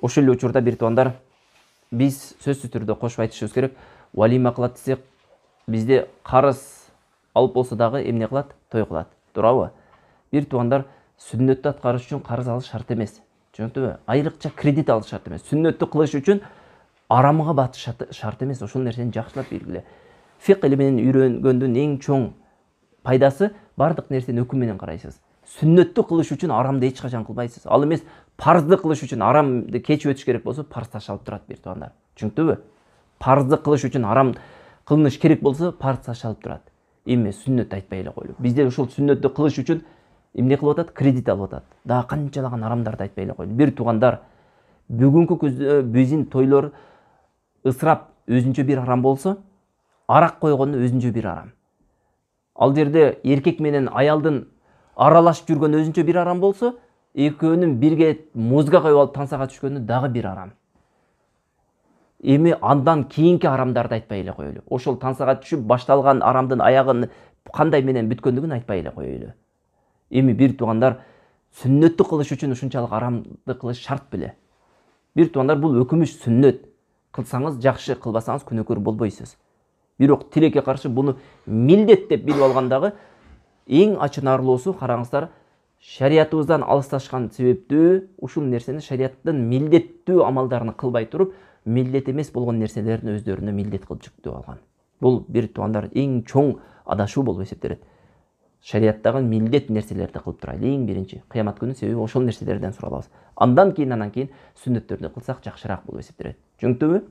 Ошол эле учурда бир туугандар, биз сөзсүз түрдө кошуп айтышыбыз керек. Валима кылат десек, бизде карыз алып болсо дагы эмне кылат? Той кылат. Туурабы? Бир туугандар, сүннөттү аткарыш үчүн карыз алыш шарт эмес. Түшүнүктүбү? Айрыкча кредит алыш шарт эмес. Сүннөттү кылыш үчүн арамга батыш шарт эмес. Ошол нерсени жакшылап белгиле. Фик илиминен үйрөнгөндүн эң чоң пайдасы бардык нерсени өкүм менен карайсыз. Сүннөттү кылыш үчүн арамды эч качан кылбайсыз. Ал эмес парзды кылыш үчүн арамды кечип өтүш керек болсо, парз ташалып турат бир туугандар. Түшүнүктүбү? Парзды кылыш үчүн арам кылыныш керек болсо, парз ташалып турат. Эми сүннөт айтпай эле коелу. Бизде ушул сүннөттү кылыш үчүн эмне кылып атат? Кредит алып атат. Дагы канчалаган арамдарды айтпай эле коелу. Бир туугандар, бүгүнкү күздө биздин тойлор ысырап өзүнчө бир арам болсо, арак койгону өзүнчө бир арам. Ал жерде эркек менен аялдын аралашып жүргөнү өзүнчө бир арам болсо, экөөнүн бирге музга коюп алып тансага түшкөнү дагы бир арам. Эми андан кийинки арамдарды айтпай эле коелу. Ошол тансага түшүп башталган арамдын аягын кандай менен бүткөндүгүн айтпай эле коелу. Эми бир туугандар, сүннөттү кылыш үчүн ушунчалык арамды кылыш шарт беле. Бир туугандар, бул өкүмүш сүннөт. Кылсаңыз жакшы, кылбасаңыз күнөөкөр болбойсуз. Бирок тилекке каршы буну милдет деп билип алгандагы эң ачынаарлуусу, караңыздар, шариятыбыздан алысташкан себептүү ушул нерсени шариаттын милдеттүү амалдарын кылбай туруп, милдет эмес болгон нерселерин өздөрүнө милдет кылып жүктөп алган. Бул бир туугандар эң чоң адашуу болуп эсептелет. Шариаттагы милдет нерселерди кылып турайлы эң биринчи. Кыямат күнү себеби ошол нерселерден суралабыз. Андан кийин сүннөттөрдү кылсак жакшыраак болуп эсептелет. Түшүнүктүбү?